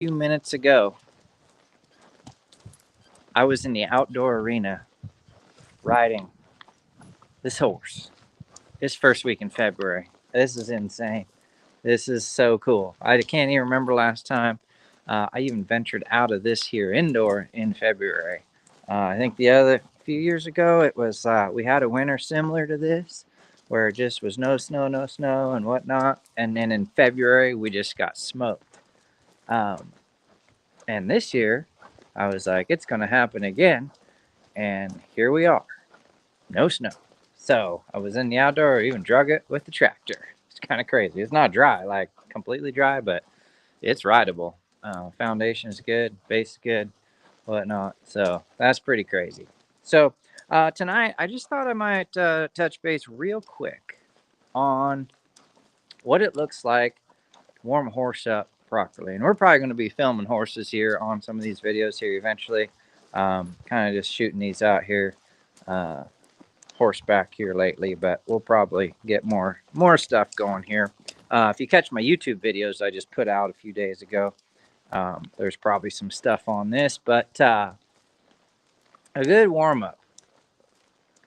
few minutes ago, I was in the outdoor arena riding this horse. It's first week in February. This is insane. This is so cool. I can't even remember last time I even ventured out of this here indoor in February. I think the other few years ago, it was we had a winter similar to this, where it just was no snow, no snow, and whatnot. And then in February, we just got smoked. Um, and this year, I was like, it's going to happen again. And here we are, no snow. So I was in the outdoor, even drug it with the tractor. It's kind of crazy. It's not dry, like completely dry, but it's rideable. Foundation is good, base is good, whatnot. So that's pretty crazy. So tonight, I just thought I might touch base real quick on what it looks like to warm a horse up properly. And we're probably going to be filming horses here on some of these videos here eventually. Kind of just shooting these out here. Horseback here lately, but we'll probably get more stuff going here. If you catch my YouTube videos I just put out a few days ago, there's probably some stuff on this, but a good warm up.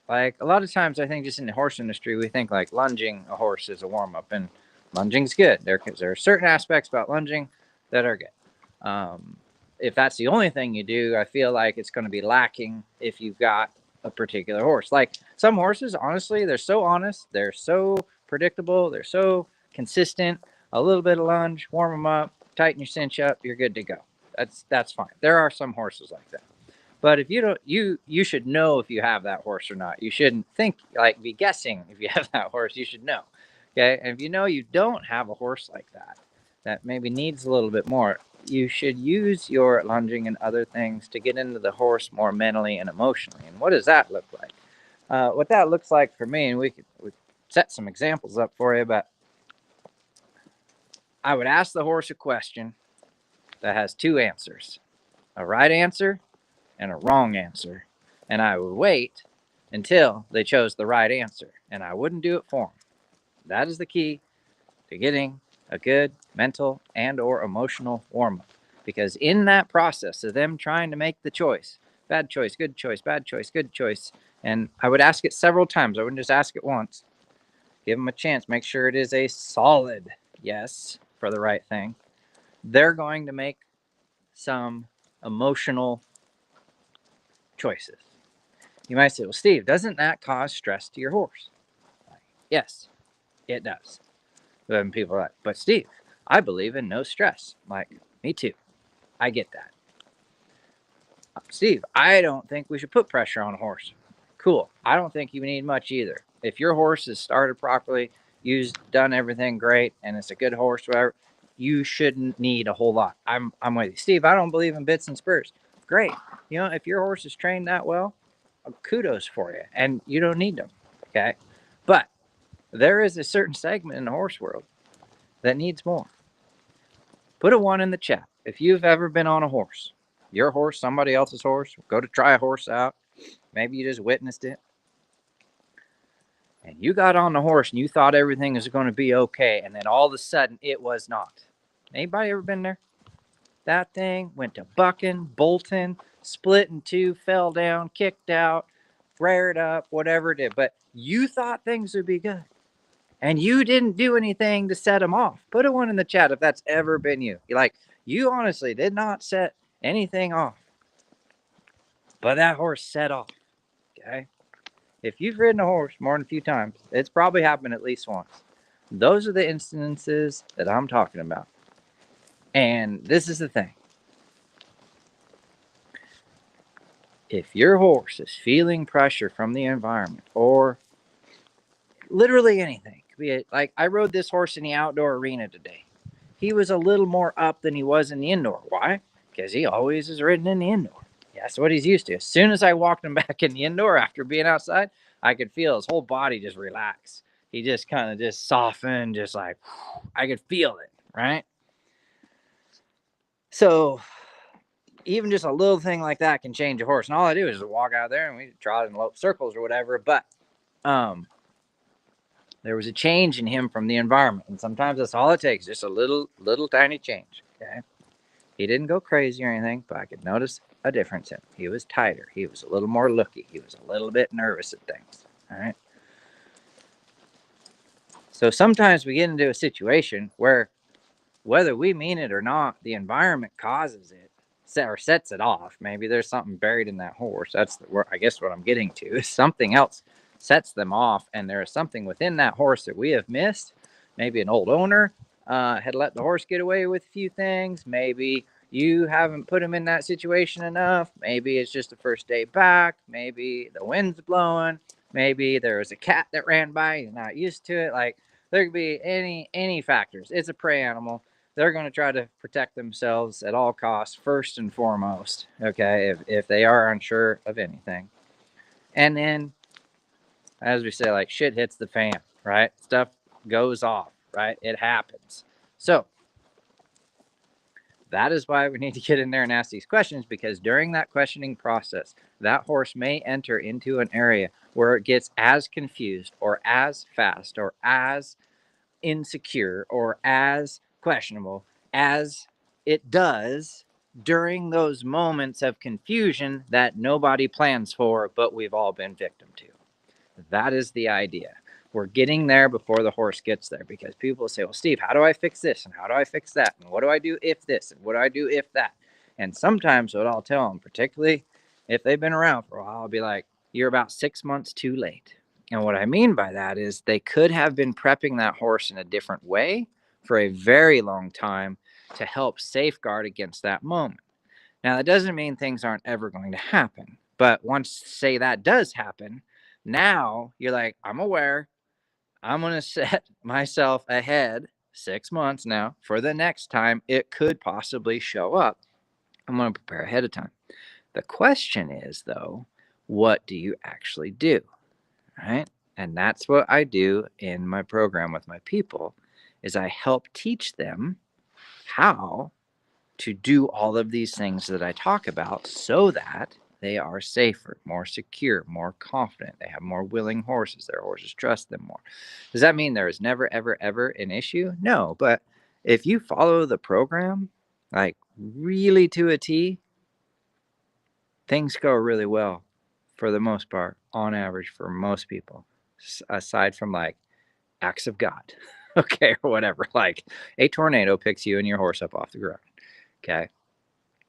Like a lot of times, I think just in the horse industry, we think like lunging a horse is a warm up, and lunging's good. There are certain aspects about lunging that are good. If that's the only thing you do, I feel like it's going to be lacking if you've got a particular horse. Like some horses, honestly, they're so honest, they're so predictable, they're so consistent. A little bit of lunge, warm them up, tighten your cinch up, you're good to go. That's fine. There are some horses like that. But if you don't, you should know if you have that horse or not. You shouldn't think like be guessing if you have that horse. You should know. Okay, and if you know you don't have a horse like that, that maybe needs a little bit more, you should use your lunging and other things to get into the horse more mentally and emotionally. And what does that look like? What that looks like for me, and we set some examples up for you, but I would ask the horse a question that has two answers: a right answer and a wrong answer. And I would wait until they chose the right answer, and I wouldn't do it for them. That is the key to getting a good mental and or emotional warm up, because in that process of them trying to make the choice, bad choice, good choice, bad choice, good choice, and I would ask it several times. I wouldn't just ask it once. Give them a chance, make sure it is a solid yes for the right thing. They're going to make some emotional choices. You might say, well, Steve, doesn't that cause stress to your horse? Yes, it does. And people are like, but Steve, I believe in no stress. I'm like, me too. I get that. Steve, I don't think we should put pressure on a horse. Cool. I don't think you need much either. If your horse is started properly, you've done everything great, and it's a good horse, whatever, you shouldn't need a whole lot. I'm with you. Steve, I don't believe in bits and spurs. Great. You know, if your horse is trained that well, kudos for you, and you don't need them. Okay. But there is a certain segment in the horse world that needs more. Put a one in the chat if you've ever been on a horse, your horse, somebody else's horse, go to try a horse out. Maybe you just witnessed it. And you got on the horse and you thought everything was going to be okay. And then all of a sudden it was not. Anybody ever been there? That thing went to bucking, bolting, split in two, fell down, kicked out, reared up, whatever it did. But you thought things would be good. And you didn't do anything to set them off. Put a one in the chat if that's ever been you. You're like, you honestly did not set anything off. But that horse set off. Okay? If you've ridden a horse more than a few times, it's probably happened at least once. Those are the instances that I'm talking about. And this is the thing. If your horse is feeling pressure from the environment or literally anything, like I rode this horse in the outdoor arena today. He was a little more up than he was in the indoor. Why? Because he always is ridden in the indoor. That's what he's used to. As soon as I walked him back in the indoor after being outside, I could feel his whole body just relax. He just kind of just softened, just like, I could feel it, right? So even just a little thing like that can change a horse. And all I do is just walk out there and we trot in circles or whatever. But there was a change in him from the environment. And sometimes that's all it takes, just a little tiny change. Okay. He didn't go crazy or anything, but I could notice a difference in him. He was tighter. He was a little more looky. He was a little bit nervous at things. All right. So sometimes we get into a situation where, whether we mean it or not, the environment causes it or sets it off. Maybe there's something buried in that horse. That's I guess what I'm getting to is something else sets them off, and there is something within that horse that we have missed. Maybe an old owner had let the horse get away with a few things. Maybe you haven't put him in that situation enough. Maybe it's just the first day back. Maybe the wind's blowing. Maybe there was a cat that ran by. He's not used to it. Like, there could be any factors. It's a prey animal. They're going to try to protect themselves at all costs, first and foremost. Okay, if they are unsure of anything, and then, as we say, like, shit hits the fan, right? Stuff goes off, right? It happens. So that is why we need to get in there and ask these questions, because during that questioning process, that horse may enter into an area where it gets as confused or as fast or as insecure or as questionable as it does during those moments of confusion that nobody plans for, but we've all been victim to. That is the idea. We're getting there before the horse gets there, because people say, well, Steve, how do I fix this? And how do I fix that? And what do I do if this? And what do I do if that? And sometimes what I'll tell them, particularly if they've been around for a while, I'll be like, you're about 6 months too late. And what I mean by that is they could have been prepping that horse in a different way for a very long time to help safeguard against that moment. Now, that doesn't mean things aren't ever going to happen. But once, say, that does happen, now you're like, I'm aware. I'm going to set myself ahead 6 months now for the next time it could possibly show up. I'm going to prepare ahead of time. The question is, though, what do you actually do? Right? And that's what I do in my program with my people, is I help teach them how to do all of these things that I talk about, so that they are safer, more secure, more confident. They have more willing horses. Their horses trust them more. Does that mean there is never, ever, ever an issue? No, but if you follow the program, like, really to a T, things go really well for the most part, on average, for most people, aside from, like, acts of God, okay, or whatever. Like, a tornado picks you and your horse up off the ground, okay?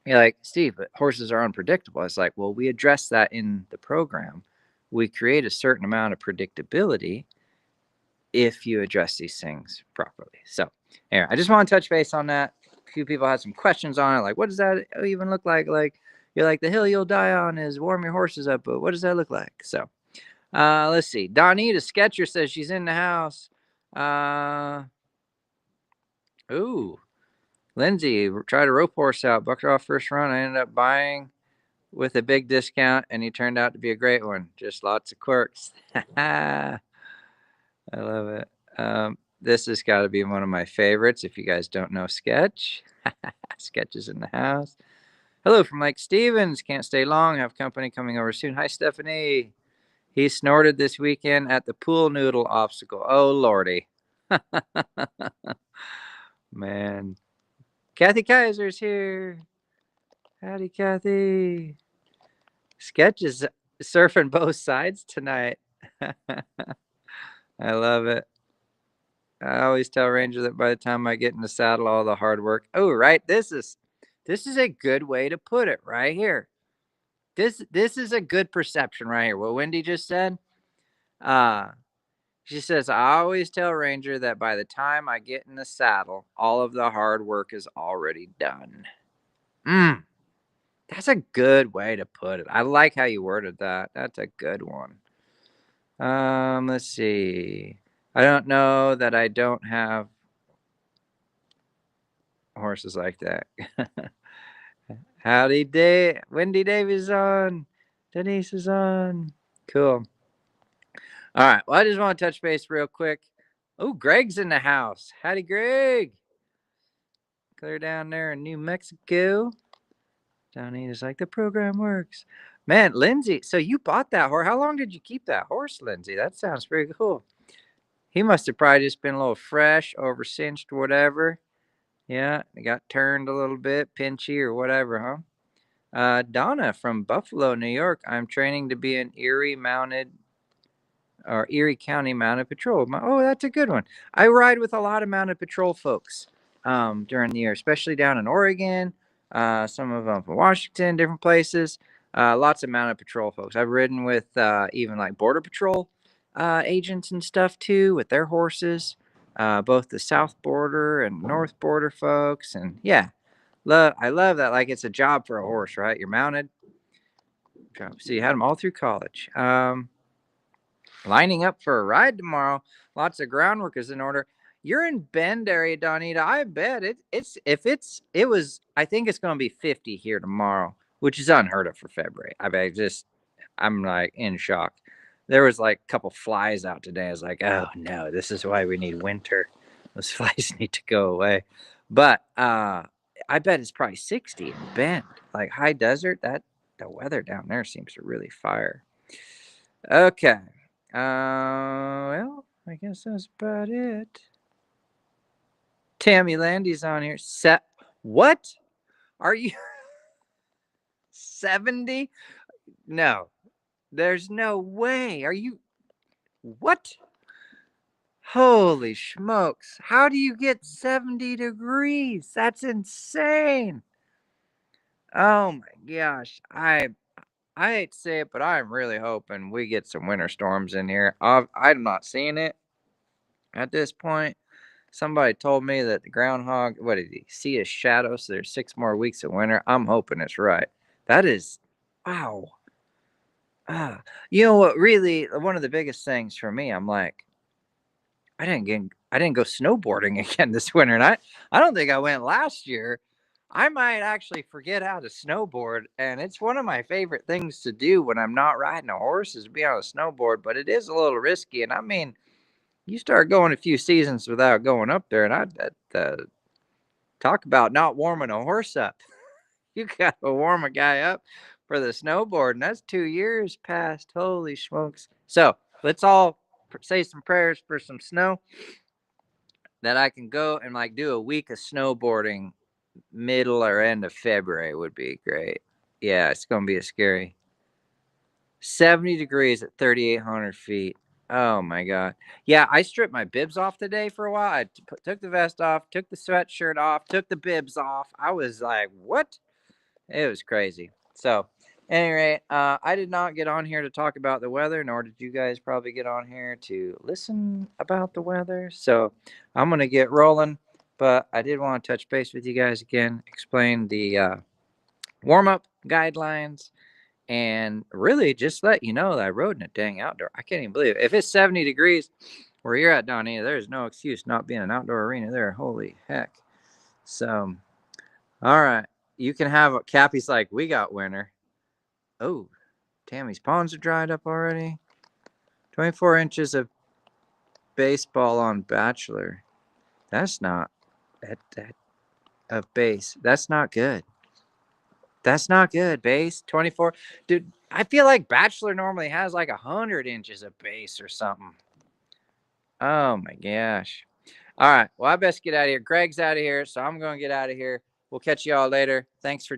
You're like, Steve, but horses are unpredictable. It's like, well, we address that in the program. We create a certain amount of predictability if you address these things properly. So, anyway, I just want to touch base on that. A few people had some questions on it, like, what does that even look like? Like, you're like, the hill you'll die on is warm your horses up, but what does that look like? So, let's see. Donita Sketcher says she's in the house. Ooh, Lindsay tried a rope horse out, bucked her off first run. I ended up buying with a big discount, and he turned out to be a great one. Just lots of quirks. I love it. This has got to be one of my favorites. If you guys don't know Sketch, Sketch is in the house. Hello from Lake Stevens. Can't stay long. Have company coming over soon. Hi, Stephanie. He snorted this weekend at the pool noodle obstacle. Oh, Lordy. Man. Kathy Kaiser's here. Howdy, Kathy. Sketch is surfing both sides tonight. I love it. I always tell Ranger that by the time I get in the saddle, all the hard work. Oh, right. This is a good way to put it right here. This is a good perception right here. What Wendy just said. She says, I always tell Ranger that by the time I get in the saddle, all of the hard work is already done. That's a good way to put it. I like how you worded that. That's a good one. Let's see. I don't know that I don't have horses like that. Howdy, Wendy Davies on. Denise is on. Cool. All right. Well, I just want to touch base real quick. Oh, Greg's in the house. Howdy, Greg. Clear down there in New Mexico. Johnny is like, the program works. Man, Lindsay, so you bought that horse. How long did you keep that horse, Lindsay? That sounds pretty cool. He must have probably just been a little fresh, over cinched, whatever. Yeah, it got turned a little bit, pinchy or whatever, huh? Donna from Buffalo, New York. I'm training to be an Erie County Mounted Patrol. Oh, that's a good one. I ride with a lot of Mounted Patrol folks during the year, especially down in Oregon, some of them from Washington, different places. Lots of Mounted Patrol folks. I've ridden with even like Border Patrol agents and stuff too, with their horses, both the South Border and North Border folks. And yeah, I love that. Like it's a job for a horse, right? You're mounted. So you had them all through college. Lining up for a ride tomorrow. Lots of groundwork is in order. You're in Bend area, Donita. I bet it was. I think it's going to be 50 here tomorrow, which is unheard of for February. I'm like in shock. There was like a couple flies out today. I was like, oh no, this is why we need winter. Those flies need to go away. But I bet it's probably 60 in Bend, like high desert. That the weather down there seems to really fire. Okay. Well, I guess that's about it. Tammy Landy's on here. What? Are you 70? No, there's no way. Are you what? Holy smokes. How do you get 70 degrees? That's insane. Oh my gosh. I hate to say it, but I'm really hoping we get some winter storms in here. I'm not seeing it at this point. Somebody told me that the groundhog, what did he see his shadow? So there's 6 more weeks of winter. I'm hoping it's right. That is, wow. Ah, you know what? Really, one of the biggest things for me, I'm like, I didn't go snowboarding again this winter, and I don't think I went last year. I might actually forget how to snowboard, and it's one of my favorite things to do when I'm not riding a horse is to be on a snowboard. But it is a little risky, and I mean, you start going a few seasons without going up there, and talk about not warming a horse up. You got to warm a guy up for the snowboard, and that's 2 years past. Holy smokes! So let's all say some prayers for some snow that I can go and like do a week of snowboarding middle or end of February would be great. Yeah, it's gonna be a scary 70 degrees at 3,800 feet. Oh my god. Yeah, I stripped my bibs off today for a while. Took the vest off, took the sweatshirt off, took the bibs off. I was like, what? It was crazy. So, anyway, I did not get on here to talk about the weather, nor did you guys probably get on here to listen about the weather. So, I'm going to get rolling. But I did want to touch base with you guys again, explain the warm up guidelines, and really just let you know that I rode in a dang outdoor. I can't even believe it. If it's 70 degrees where you're at, Donnie, there's no excuse not being an outdoor arena there. Holy heck. So, all right. You can have Cappy's like, we got winter. Oh, Tammy's ponds are dried up already. 24 inches of baseball on Bachelor. That's not that of base. That's not good. That's not good. Base 24. Dude, I feel like Bachelor normally has like 100 inches of base or something. Oh my gosh. All right. Well, I best get out of here. Greg's out of here, so I'm going to get out of here. We'll catch you all later. Thanks for